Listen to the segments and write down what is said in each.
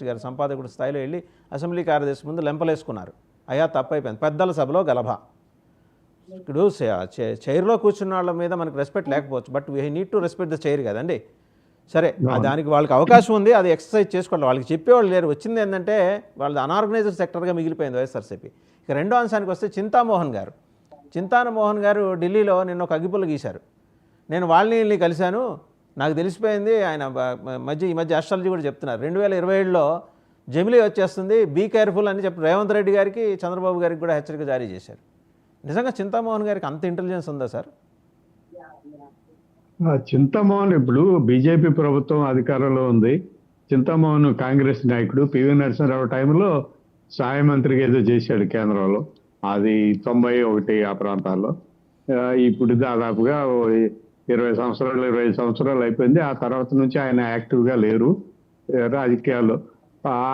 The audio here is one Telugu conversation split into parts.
గారు సంపాదకుడు స్థాయిలో వెళ్ళి అసెంబ్లీ కార్యదర్శి ముందు లెంపలేసుకున్నారు. అయ్యా తప్పైపోయింది, పెద్దల సభలో గలభ. ఇప్పుడు చైర్లో కూర్చున్న వాళ్ళ మీద మనకు రెస్పెక్ట్ లేకపోవచ్చు, but we need to respect the chair కదండి. సరే, దానికి వాళ్ళకి అవకాశం ఉంది, అది ఎక్సర్సైజ్ చేసుకోవాలి. వాళ్ళకి చెప్పేవాళ్ళు లేరు. వచ్చింది ఏంటంటే వాళ్ళది అనార్గనైజ్డ్ సెక్టర్గా మిగిలిపోయింది వైఎస్ఆర్సీపీ. ఇక రెండో అంశానికి వస్తే చింతామోహన్ గారు ఢిల్లీలో నిన్న ఒక అగ్గిపుల్ల గీశారు. నేను వాళ్ళని కలిశాను, నాకు తెలిసిపోయింది. ఆయన ఈ మధ్య ఆస్ట్రాలజీ కూడా చెప్తున్నారు, 2027లో జమిలీ వచ్చేస్తుంది, బీ కేర్ఫుల్ అని చెప్పి రేవంత్ రెడ్డి గారికి, చంద్రబాబు గారికి కూడా హెచ్చరిక జారీ చేశారు. నిజంగా చింతామోహన్ గారికి అంత ఇంటెలిజెన్స్ ఉందా సార్? చింతామోహన్ ఇప్పుడు బీజేపీ ప్రభుత్వం అధికారంలో ఉంది. చింతామోహన్ కాంగ్రెస్ నాయకుడు. పివి నరసింహారావు టైంలో సహాయ మంత్రిగా ఏదో చేశాడు కేంద్రంలో, అది 91 ఆ ప్రాంతాల్లో. ఇప్పుడు దాదాపుగా 25 సంవత్సరాలు అయిపోయింది. ఆ తర్వాత నుంచి ఆయన యాక్టివ్గా లేరు రాజకీయాల్లో.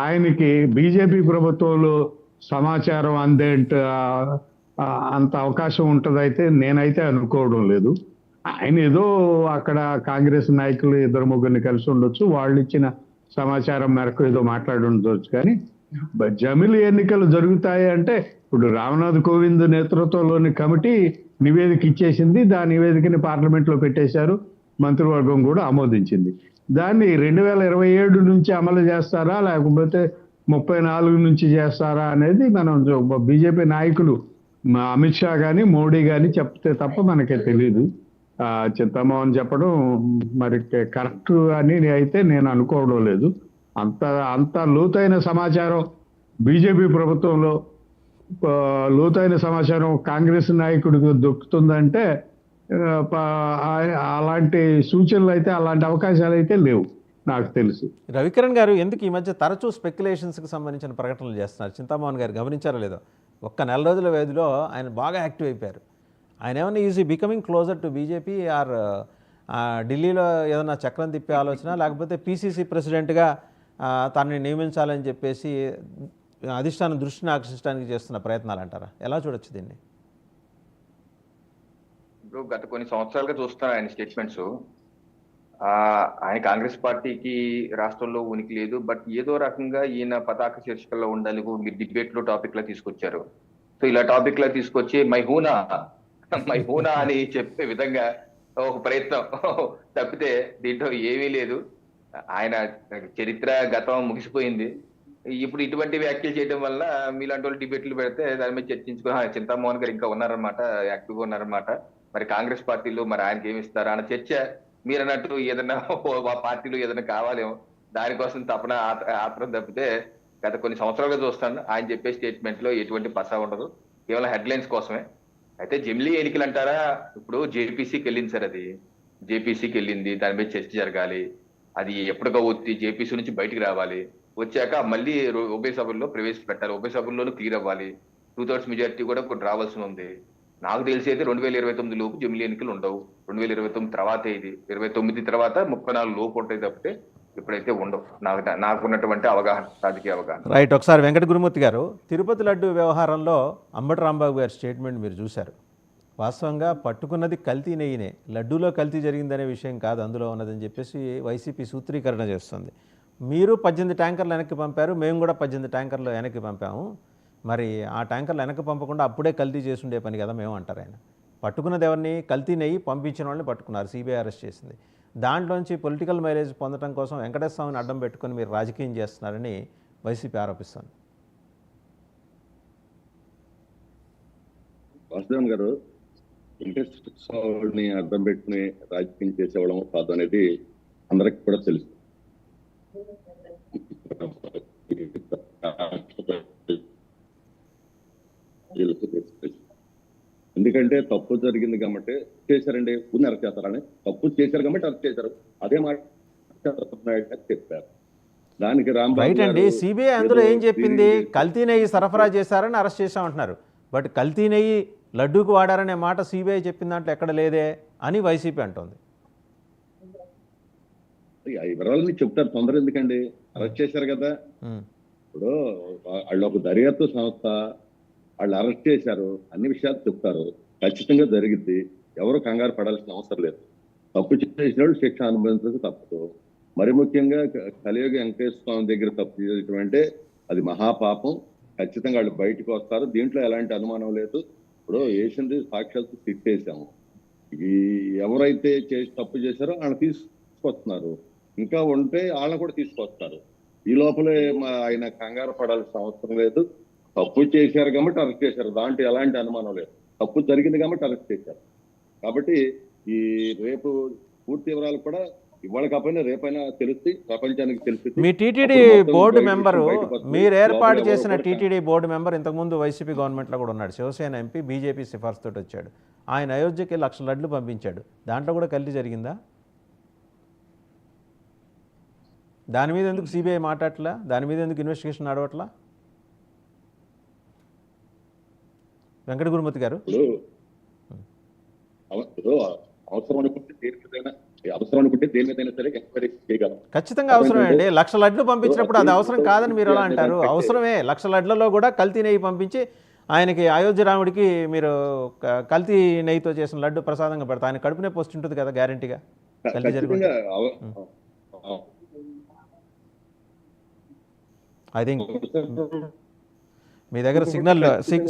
ఆయనకి బీజేపీ ప్రభుత్వంలో సమాచారం అంత అవకాశం ఉంటుందైతే నేనైతే అనుకోవడం లేదు. ఆయన ఏదో అక్కడ కాంగ్రెస్ నాయకులు 2-3 కలిసి ఉండొచ్చు, వాళ్ళు ఇచ్చిన సమాచారం మేరకు ఏదో మాట్లాడి ఉండొచ్చు. కానీ జమిలి ఎన్నికలు జరుగుతాయి అంటే ఇప్పుడు రామ్నాథ్ కోవింద్ నేతృత్వంలోని కమిటీ నివేదిక ఇచ్చేసింది. దాని నివేదికని పార్లమెంట్లో పెట్టేశారు, మంత్రివర్గం కూడా ఆమోదించింది. దాన్ని 2027 నుంచి అమలు చేస్తారా లేకపోతే 34 నుంచి చేస్తారా అనేది మనం బీజేపీ నాయకులు అమిత్ షా కానీ మోడీ కానీ చెప్తే తప్ప మనకే తెలియదు. చింతామోహన్ చెప్పడం మరి కరెక్ట్ అని అయితే నేను అనుకోవడం లేదు. అంత లోతైన సమాచారం బీజేపీ ప్రభుత్వంలో, లోతైన సమాచారం కాంగ్రెస్ నాయకుడికి దొరుకుతుందంటే అలాంటి సూచనలు అయితే, అలాంటి అవకాశాలు అయితే లేవు నాకు తెలుసు. రవికిరణ్ గారు ఎందుకు ఈ మధ్య తరచూ స్పెక్యులేషన్స్కి సంబంధించిన ప్రకటనలు చేస్తున్నారు? చింతామోహన్ గారు గమనించారో లేదో, ఒక్క నెల రోజుల వ్యవధిలో ఆయన బాగా యాక్టివ్ అయిపోయారు. ఆయన ఏమన్నా easy becoming closer to BJP or ఢిల్లీలో ఏదన్నా చక్రం తిప్పే ఆలోచన, లేకపోతే పీసీసీ ప్రెసిడెంట్గా తనని నియమించాలని చెప్పేసి అధిష్టానం దృష్టిని ఆకర్షించడానికి చేస్తున్న ప్రయత్నాలు అంటారా? ఎలా చూడొచ్చు దీన్ని? ఇప్పుడు గత కొన్ని సంవత్సరాలుగా చూస్తున్నారు ఆయన స్టేట్మెంట్స్. ఆయన కాంగ్రెస్ పార్టీకి రాష్ట్రంలో ఉనికి లేదు, బట్ ఏదో రకంగా ఈయన పతాక శీర్షికల్లో ఉండాలి, మీరు డిబేట్ లో టాపిక్ లా తీసుకొచ్చారు. సో ఇలా టాపిక్ లా తీసుకొచ్చి మైహూనా అని చెప్పే విధంగా ఒక ప్రయత్నం తప్పితే దీంట్లో ఏమీ లేదు. ఆయన చరిత్ర గతం ముగిసిపోయింది. ఇప్పుడు ఇటువంటి వ్యాఖ్యలు చేయడం వల్ల మీలాంటి వాళ్ళు డిబేట్లు పెడితే దాని మీద చర్చించుకుని చింతామోహన్ గారు ఇంకా ఉన్నారనమాట, యాక్టివ్గా ఉన్నారనమాట, మరి కాంగ్రెస్ పార్టీలో మరి ఆయనకి ఏమి ఇస్తారా అన్న చర్చ. మీరు అన్నట్టు ఏదైనా పార్టీలో ఏదైనా కావాలేమో దానికోసం తపన ఆత్రం తప్పితే గత కొన్ని సంవత్సరాలుగా చూస్తాను ఆయన చెప్పే స్టేట్మెంట్ లో ఎటువంటి పసా ఉండదు, కేవలం హెడ్లైన్స్ కోసమే. అయితే జమిలీ ఎన్నికలు అంటారా, ఇప్పుడు జేపీసీకి వెళ్ళింది సార్, అది జేపీసీకి వెళ్ళింది, దాని మీద చర్చ జరగాలి, అది ఎప్పటికో వచ్చి జేపీసీ నుంచి బయటికి రావాలి, వచ్చాక మళ్ళీ ఉభయ సభల్లో ప్రవేశపెట్టాలి, ఉభయ సభల్లోనూ క్లియర్ అవ్వాలి, 2/3 మెజారిటీ కూడా కొన్ని రావాల్సి ఉంది. నాకు తెలిసి అయితే 2029 లోపు జమిలీ ఎన్నికలు ఉండవు. 2029 తర్వాత, ఇది 29 తర్వాత 34 లోపు ఉంటాయి తప్పితే ఇప్పుడైతే ఉండవు, నాకున్నటువంటి అవగాహన, రాజకీయ అవగాహన. రైట్. ఒకసారి వెంకట గురుమూర్తి గారు, తిరుపతి లడ్డు వ్యవహారంలో అంబటి రాంబాబు గారి స్టేట్మెంట్ మీరు చూశారు. వాస్తవంగా పట్టుకున్నది కల్తీ నెయ్యినే, లడ్డూలో కల్తీ జరిగిందనే విషయం కాదు అందులో ఉన్నదని చెప్పేసి వైసీపీ సూత్రీకరణ చేస్తుంది. మీరు 18 ట్యాంకర్లు వెనక్కి పంపారు, మేము కూడా 18 ట్యాంకర్లు వెనక్కి పంపాము. మరి ఆ ట్యాంకర్లు వెనక్కి పంపకుండా అప్పుడే కల్తీ చేసి ఉండే పని కదా మేము అంటారు. ఆయన పట్టుకున్నది ఎవరిని? కల్తీ నెయ్యి పంపించిన వాళ్ళని పట్టుకున్నారు, సిబిఐ అరెస్ట్ చేసింది. దాంట్లోంచి పొలిటికల్ మైలేజ్ పొందడం కోసం వెంకటేశ్వర స్వామిని అడ్డం పెట్టుకుని మీరు రాజకీయం చేస్తున్నారని వైసీపీ ఆరోపిస్తుంది. వాసుదేవన్ గారు, వెంకటేశ్వర స్వామిని అడ్డం పెట్టుకుని రాజకీయం చేసేవడం కాదు అనేది అందరికి కూడా తెలుసు. ఎందుకంటే తప్పు జరిగింది కాబట్టి చేశారండి, ఉన్న అరెస్ట్ చేస్తారని, తప్పు చేశారు కాబట్టి అరెస్ట్ చేశారు, అదే మాట చెప్పారు. దానికి రైట్ అండి. సిబిఐ అందులో ఏం చెప్పింది? కల్తీ నెయ్యి సరఫరా చేశారని అరెస్ట్ చేశామంటున్నారు, బట్ కల్తీ నెయ్యి లడ్డూకు వాడారనే మాట సిబిఐ చెప్పిన దాంట్లో ఎక్కడ లేదే అని వైసీపీ అంటోంది. వివరాలని చెప్తారు, తొందర ఎందుకండి, అరెస్ట్ చేశారు కదా. ఇప్పుడు వాళ్ళు ఒక దర్యాప్తు సంస్థ, వాళ్ళు అరెస్ట్ చేశారు, అన్ని విషయాలు చెప్తారు, ఖచ్చితంగా జరిగింది, ఎవరు కంగారు పడాల్సిన అవసరం లేదు. తప్పు చేసిన వాళ్ళు శిక్ష అనుభవించక తప్పదు. మరి ముఖ్యంగా కలియుగ వెంకటేశ్వర స్వామి దగ్గర తప్పు చేయడం అంటే అది మహాపాపం. ఖచ్చితంగా వాళ్ళు బయటకు వస్తారు, దీంట్లో ఎలాంటి అనుమానం లేదు. ఇప్పుడు వేసింది సాక్షాత్తు తిట్టేశాము. ఈ ఎవరైతే చేసి తప్పు చేశారో వాళ్ళని తీసుకొస్తున్నారు, ఇంకా ఉంటే వాళ్ళని కూడా తీసుకొస్తారు. ఈ లోపలే ఆయన కంగారు పడాల్సిన అవసరం లేదు. తప్పు చేశారు కాబట్టి అరెస్ట్ చేశారు, దాంట్లో ఎలాంటి అనుమానం లేదు. తప్పు జరిగింది కాబట్టి అరెస్ట్ చేశారు. కాబట్టి ఈ రేపు పూర్తి వివరాలు కూడా ఇవాళ కాకపోయినా రేపైనా తెలుస్తాయి, ప్రపంచానికి తెలుస్తుంది. మీ టీటీడీ బోర్డు మెంబరు, మీరు ఏర్పాటు చేసిన టీటీడీ బోర్డు మెంబర్ ఇంతకుముందు వైసీపీ గవర్నమెంట్లో కూడా ఉన్నాడు, శివసేన ఎంపీ, బీజేపీ సిఫార్సు తోటి వచ్చాడు. ఆయన అయోధ్యకి 1,00,000 లడ్లు పంపించాడు. దాంట్లో కూడా కల్తీ జరిగిందా? దాని మీద ఎందుకు సిబిఐ మాట్లాడట్లా? దాని మీద ఎందుకు ఇన్వెస్టిగేషన్ నడవట్లా? వెంకట గురుమూర్తి గారు, అవసరం అనుకుంటే దేని మీదైనా సరే ఎంక్వైరీ చేయగలం. ఖచ్చితంగా అవసరమే అండి. 1,00,000 లడ్లు పంపించినప్పుడు అది అవసరం కాదని మీరు ఎలా అంటారు? అవసరమే. 1,00,000 లడ్లలో కూడా కల్తీ నెయ్యి పంపించి ఆయనకి అయోధ్య రాముడికి మీరు కల్తీ నెయ్యితో చేసిన లడ్డు ప్రసాదంగా పెడతా. ఆయన కడుపు నొప్పి వస్తుంటుంది కదా గ్యారంటీగా కల్తీ జరిగింది. ఐ థింక్ మీ దగ్గర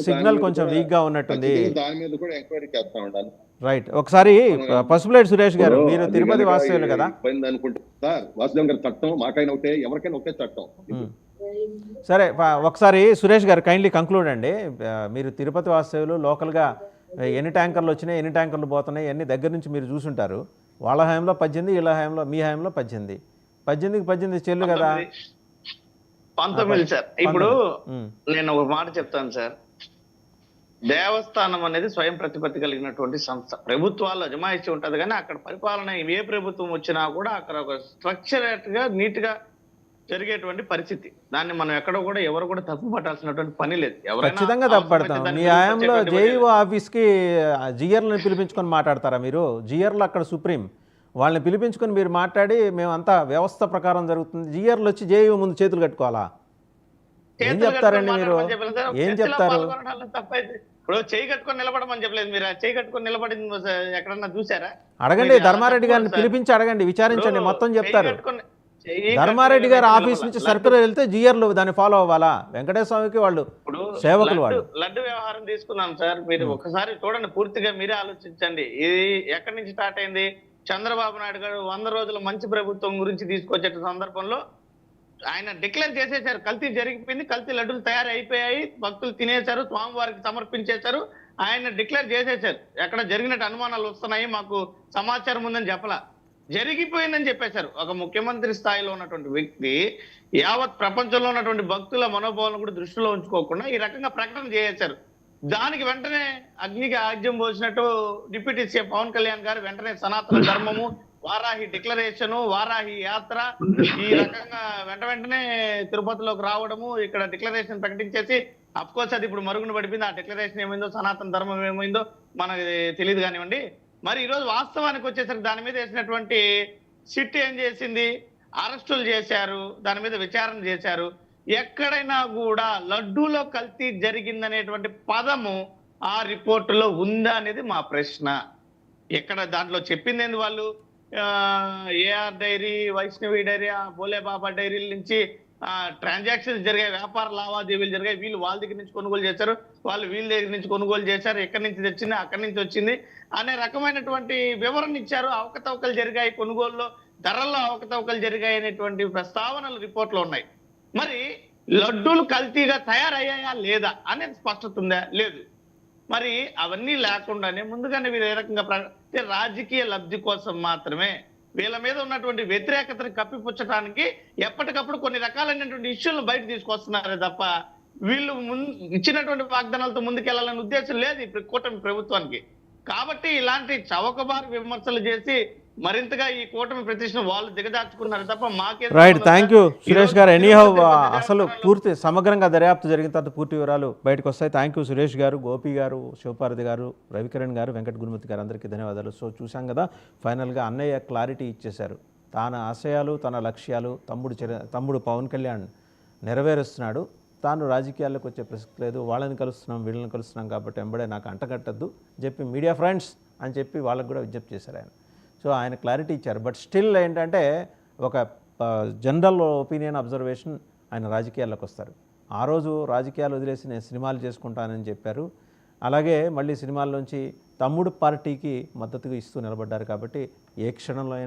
సిగ్నల్ కొంచెం వీక్గా ఉన్నట్టుంది. దాని మీద కూడా ఎంక్వైరీ చేస్తా ఉండాలి. రైట్. ఒకసారి పసుపులేటి సురేష్ గారు, మీరు తిరుపతి వాస్తవ్యులు కదా? సార్ వాసుదేవ్ గారి చట్టం మాకైనా ఒకటే, ఎవరికైనా ఒకటే చట్టం. సరే, ఒకసారి సురేష్ గారు కైండ్లీ కంక్లూడ్ అండి. మీరు తిరుపతి వాస్తవ్యులు, లోకల్గా ఎన్ని ట్యాంకర్లు వచ్చినాయి, ఎన్ని ట్యాంకర్లు పోతున్నాయి, అన్ని దగ్గర నుంచి మీరు చూసుంటారు. వాళ్ళ హయాంలో 18, వీళ్ళ హయాంలో, మీ హయాంలో 18. 18 చెల్లు కదా? 19 సార్. ఇప్పుడు నేను ఒక మాట చెప్తాను సార్. దేవస్థానం అనేది స్వయం ప్రతిపత్తి కలిగినటువంటి సంస్థ. ప్రభుత్వాల్లో అజమాయిషి ఉంటది, కానీ అక్కడ పరిపాలన ఏ ప్రభుత్వం వచ్చినా కూడా అక్కడ ఒక స్ట్రక్చరేట్ గా నీట్ గా జరిగేటువంటి పరిస్థితి. దాన్ని మనం ఎక్కడ కూడా ఎవరు కూడా తప్పు పట్టాల్సినటువంటి పని లేదు. ఖచ్చితంగా తప్పు పడతాం. మీ హయాంలో జేఈఓ ఆఫీస్కి జిఆర్లను పిలిపించుకొని మాట్లాడతారా మీరు? జిఆర్లు అక్కడ సుప్రీం, వాళ్ళని పిలిపించుకొని మీరు మాట్లాడి మేమంతా వ్యవస్థ ప్రకారం జరుగుతుంది, జిఆర్లు వచ్చి జేఈఓ ముందు చేతులు కట్టుకోవాలా? ఏం చెప్తారండి మీరు? ఏం చెప్తారు? ఇప్పుడు చేయి కట్టుకొని నిలబడమని చెప్పలేదు. మీరు చేయి కట్టుకొని నిలబడింది ఎక్కడన్నా చూసారా? అడగండి, ధర్మారెడ్డి గారిని పిలిపించి అడగండి, విచారించండి, మొత్తం చెప్తారు. ధర్మారెడ్డి గారి ఆఫీస్ నుంచి సర్కులర్ వెళ్తే జిఆర్లు దాన్ని ఫాలో అవ్వాలా? వెంకటేశ్వర స్వామికి వాళ్ళు సేవకులు. వాళ్ళు లడ్డు వ్యవహారం తీసుకున్నాం సార్. మీరు ఒకసారి చూడండి, పూర్తిగా మీరే ఆలోచించండి. ఇది ఎక్కడి నుంచి స్టార్ట్ అయింది? చంద్రబాబు నాయుడు గారు 100 రోజుల మంచి ప్రభుత్వం గురించి తీసుకొచ్చే సందర్భంలో ఆయన డిక్లేర్ చేసేశారు, కల్తీ జరిగిపోయింది, కల్తీ లడ్డులు తయారైపోయాయి, భక్తులు తినేశారు, స్వామివారికి సమర్పించేశారు. ఆయన డిక్లేర్ చేసేశారు. ఎక్కడ జరిగినట్టు అనుమానాలు వస్తున్నాయి, మాకు సమాచారం ఉందని చెప్పలా, జరిగిపోయిందని చెప్పేశారు. ఒక ముఖ్యమంత్రి స్థాయిలో ఉన్నటువంటి వ్యక్తి యావత్ ప్రపంచంలో ఉన్నటువంటి భక్తుల మనోభావాలను కూడా దృష్టిలో ఉంచుకోకుండా ఈ రకంగా ప్రకటన చేశారు. దానికి వెంటనే అగ్నికి ఆజ్యం పోసినట్టు డిప్యూటీ సీఎం పవన్ కళ్యాణ్ గారు వెంటనే సనాతన ధర్మము, వారాహి డిక్లరేషన్, వారాహి యాత్ర, ఈ రకంగా వెంటనే తిరుపతిలోకి రావడము, ఇక్కడ డిక్లరేషన్ ప్రకటించేసి, అఫ్ కోర్స్ అది ఇప్పుడు మరుగున పడిపోయింది. ఆ డిక్లరేషన్ ఏమైందో, సనాతన ధర్మం ఏమైందో మనకు తెలియదు కానివ్వండి. మరి ఈరోజు వాస్తవానికి వచ్చేసరికి దాని మీద వేసినటువంటి సిట్ ఏం చేసింది? అరెస్టులు చేశారు, దాని మీద విచారణ చేశారు. ఎక్కడైనా కూడా లడ్డూలో కల్తీ జరిగిందనేటువంటి పదము ఆ రిపోర్టులో ఉందా అనేది మా ప్రశ్న. ఎక్కడ దాంట్లో చెప్పింది ఏంది? వాళ్ళు AR dairy, Vaishnavi dairy, Bhole Baba డైరీల నుంచి ట్రాన్సాక్షన్స్ జరిగాయి, వ్యాపార లావాదేవీలు జరిగాయి. వీళ్ళు వాళ్ళ దగ్గర నుంచి కొనుగోలు చేశారు, వాళ్ళు వీళ్ళ దగ్గర నుంచి కొనుగోలు చేశారు, ఎక్కడి నుంచి తెచ్చింది అక్కడి నుంచి వచ్చింది అనే రకమైనటువంటి వివరణ ఇచ్చారు. అవకతవకలు జరిగాయి, కొనుగోలులో ధరల్లో అవకతవకలు జరిగాయి అనేటువంటి ప్రస్తావనలు రిపోర్ట్లో ఉన్నాయి. మరి లడ్డూలు కల్తీగా తయారయ్యాయా లేదా అనేది స్పష్టత ఉందా? లేదు. మరి అవన్నీ లేకుండానే ముందుగానే వీరు ఏ రకంగా రాజకీయ లబ్ధి కోసం మాత్రమే వీళ్ళ మీద ఉన్నటువంటి వ్యతిరేకతను కప్పిపుచ్చడానికి ఎప్పటికప్పుడు కొన్ని రకాలైనటువంటి ఇష్యూలను బయట తీసుకొస్తున్నారే తప్ప వీళ్ళు ఇచ్చినటువంటి వాగ్దానాలతో ముందుకెళ్లాలనే ఉద్దేశం లేదు ఈ కూటమి ప్రభుత్వానికి. కాబట్టి ఇలాంటి చవకబారు విమర్శలు చేసి మరింతగా ఈ కూటమి ప్రతిష్టను వాళ్ళు దిగజార్చుకున్నారు తప్ప మాకే. రైట్, థ్యాంక్ యూ సురేష్ గారు. ఎనీహౌ అసలు పూర్తి సమగ్రంగా దర్యాప్తు జరిగిన తర్వాత పూర్తి వివరాలు బయటకు వస్తాయి. థ్యాంక్ యూ సురేష్ గారు, గోపి గారు, శివపార్వతి గారు, రవికిరణ్ గారు, వెంకట గురుమూర్తి గారు, అందరికీ ధన్యవాదాలు. సో చూసాం కదా, ఫైనల్గా అన్నయ్య క్లారిటీ ఇచ్చేశారు. తన ఆశయాలు, తన లక్ష్యాలు తమ్ముడు పవన్ కళ్యాణ్ నెరవేరుస్తున్నాడు. తాను రాజకీయాల్లోకి వచ్చే ప్రసక్తి లేదు, వాళ్ళని కలుస్తున్నాం వీళ్ళని కలుస్తున్నాం కాబట్టి వెంబడే నాకు అంటగట్టద్దు చెప్పి మీడియా ఫ్రెండ్స్ అని చెప్పి వాళ్ళకు కూడా విజ్ఞప్తి చేశారు ఆయన. సో ఆయన క్లారిటీ ఇచ్చారు. బట్ స్టిల్ ఏంటంటే ఒక జనరల్ ఒపీనియన్ అబ్జర్వేషన్ ఆయన రాజకీయాల్లోకి వస్తారు. ఆ రోజు రాజకీయాలు వదిలేసి నేను సినిమాలు చేసుకుంటానని చెప్పారు. అలాగే మళ్ళీ సినిమాల్లోంచి తమ్ముడు పార్టీకి మద్దతుగా ఇస్తూ నిలబడ్డారు. కాబట్టి ఏ క్షణంలో